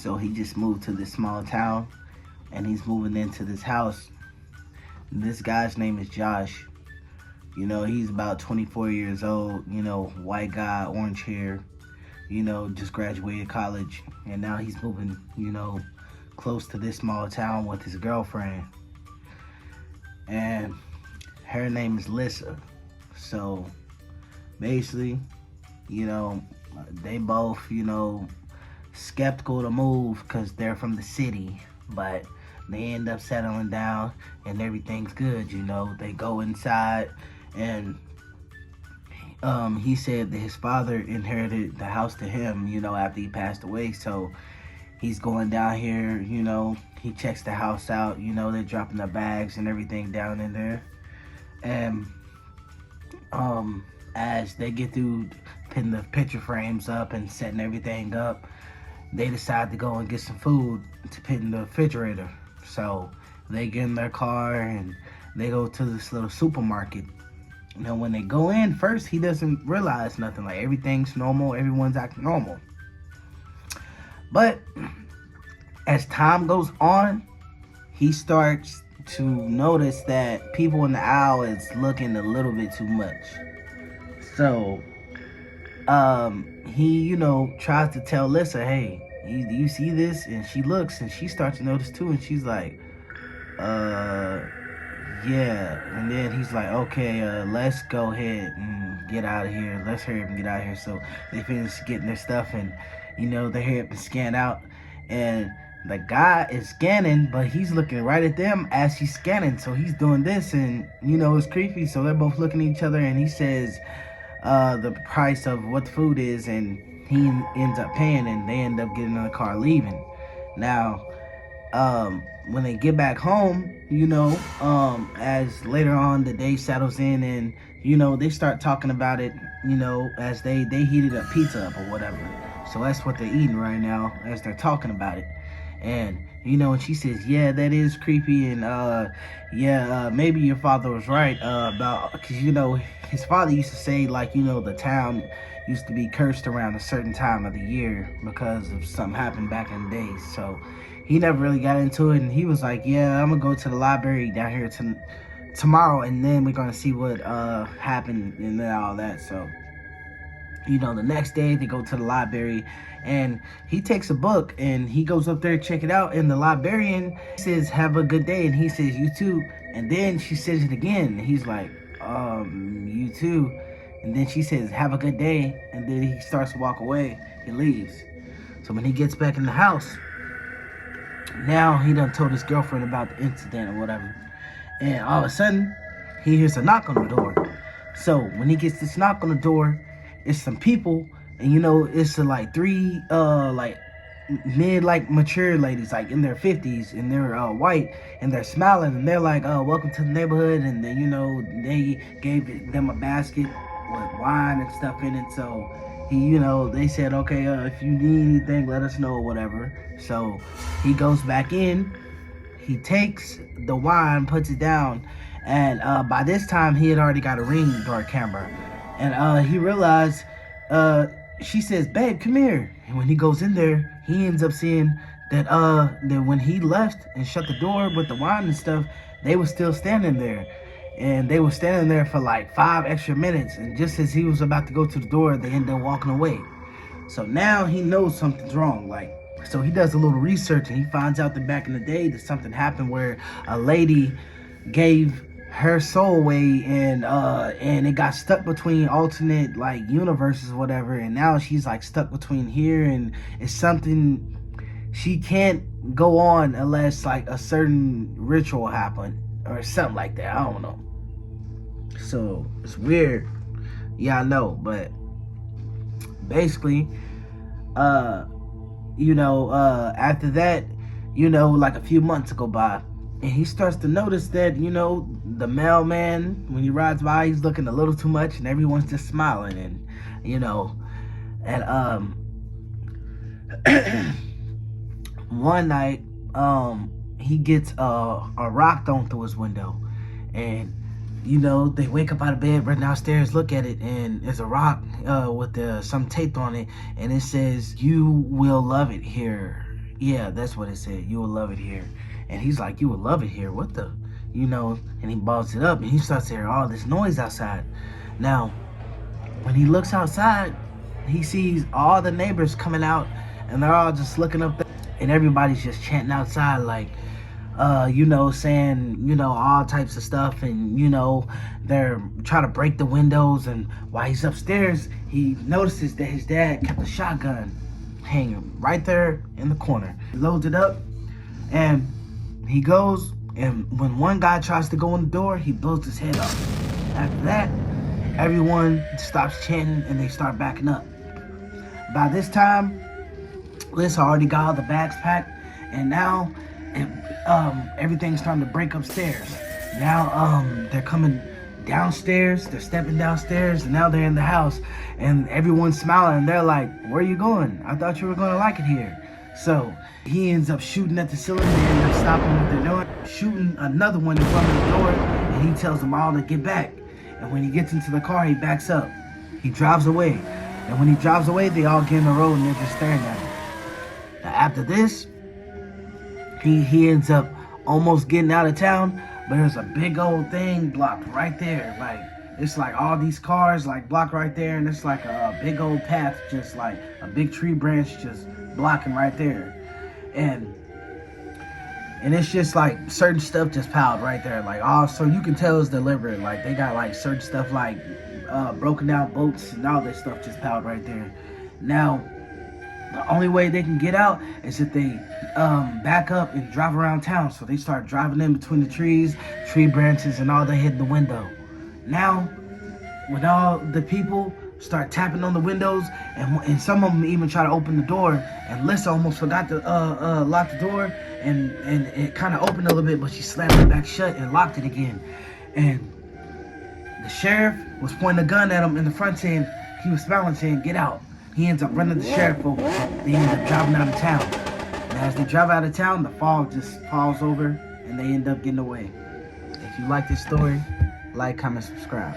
So he just moved to this small town, and he's moving into this house. This guy's name is Josh. He's about 24 years old, white guy, orange hair, just graduated college. And now he's moving, close to this small town with his girlfriend. And her name is Lissa. So basically, they both, skeptical to move because they're from the city. But they end up settling down and everything's good. They go inside, and he said that his father inherited the house to him, after he passed away. So he's going down here, he checks the house out, they're dropping the bags and everything down in there. And as they get through putting the picture frames up and setting everything up, they decide to go and get some food to put in the refrigerator. So they get in their car and they go to this little supermarket. When they go in, first he doesn't realize nothing. Like, everything's normal, everyone's acting normal. But as time goes on, he starts to notice that people in the aisle is looking a little bit too much. So he, tries to tell Lissa, hey, do you see this? And she looks and she starts to notice too, and she's like, yeah. And then he's like, okay, let's go ahead and get out of here. Let's hurry up and get out of here. So they finish getting their stuff, and they hurry up and scan out. And the guy is scanning, but he's looking right at them as he's scanning. So he's doing this, and it's creepy. So they're both looking at each other, and he says the price of what the food is, and he ends up paying, and they end up getting in the car leaving. Now, when they get back home, as later on the day settles in, and they start talking about it, as they heated up pizza up or whatever. So that's what they're eating right now as they're talking about it. And and she says, yeah, that is creepy, and maybe your father was right about, because his father used to say, like, the town used to be cursed around a certain time of the year because of something happened back in the day. So he never really got into it, and he was like, yeah, I'm gonna go to the library down here tomorrow, and then we're gonna see what happened and all that. So the next day they go to the library, and he takes a book and he goes up there to check it out, and the librarian says, have a good day, and he says, you too. And then she says it again, and he's like, you too. And then she says, have a good day, and then he starts to walk away. He leaves. So when he gets back in the house, now he done told his girlfriend about the incident or whatever, and all of a sudden he hears a knock on the door. So when he gets this knock on the door, it's some people, and it's like three mid, like, mature ladies, like in their 50s, and they're white, and they're smiling, and they're like, welcome to the neighborhood. And then they gave them a basket with wine and stuff in it. So he, they said, okay, if you need anything, let us know or whatever. So he goes back in, he takes the wine, puts it down, and by this time he had already got a Ring doorbell camera. And he realized, she says, babe, come here. And when he goes in there, he ends up seeing that when he left and shut the door with the wine and stuff, they were still standing there. And they were standing there for like 5 extra minutes. And just as he was about to go to the door, they ended up walking away. So now he knows something's wrong. So he does a little research, and he finds out that back in the day that something happened where a lady gave her soul away, and it got stuck between alternate, like, universes or whatever, and now she's like stuck between here, and it's something she can't go on unless like a certain ritual happened or something like that. I don't know. So it's weird. Yeah, I know, but basically, after that, like a few months go by, and he starts to notice that, the mailman, when he rides by, he's looking a little too much, and everyone's just smiling, and, one night, he gets a rock thrown through his window, and, they wake up out of bed, run downstairs, look at it, and there's a rock with some tape on it, and it says, you will love it here. Yeah, that's what it said. You will love it here. And he's like, you will love it here. What the? And he balls it up and he starts to hear all this noise outside. Now, when he looks outside, he sees all the neighbors coming out and they're all just looking up there. And everybody's just chanting outside, like, saying, all types of stuff. And, they're trying to break the windows. And while he's upstairs, he notices that his dad kept a shotgun hanging right there in the corner. He loads it up and he goes. And when one guy tries to go in the door, he blows his head off. After that, everyone stops chanting and they start backing up. By this time, Liz already got all the bags packed, and now everything's starting to break upstairs. Now they're coming downstairs, they're stepping downstairs, and now they're in the house, and everyone's smiling, and they're like, where are you going? I thought you were going to like it here. So he ends up shooting at the cylinder, they end up stopping what they're doing, shooting another one in front of the door, and he tells them all to get back. And when he gets into the car, he backs up. He drives away. And when he drives away, they all get in the road and they're just staring at him. Now, after this, he ends up almost getting out of town, but there's a big old thing blocked right there. Like, it's like all these cars like blocked right there, and it's like a big old path, just like a big tree branch just blocking right there. And it's just like certain stuff just piled right there. Like, so you can tell it's deliberate. Like, they got like certain stuff like broken down boats and all this stuff just piled right there. Now, the only way they can get out is if they back up and drive around town. So they start driving in between the trees, tree branches, and all they hit the window. Now, when all the people start tapping on the windows, and some of them even try to open the door, and Lissa almost forgot to lock the door, and it kind of opened a little bit, but she slammed it back shut and locked it again. And the sheriff was pointing a gun at him in the front saying, he was smiling saying, get out. He ends up running the sheriff over. They end up driving out of town. And as they drive out of town, the fog just falls over and they end up getting away. If you like this story, like, comment, subscribe.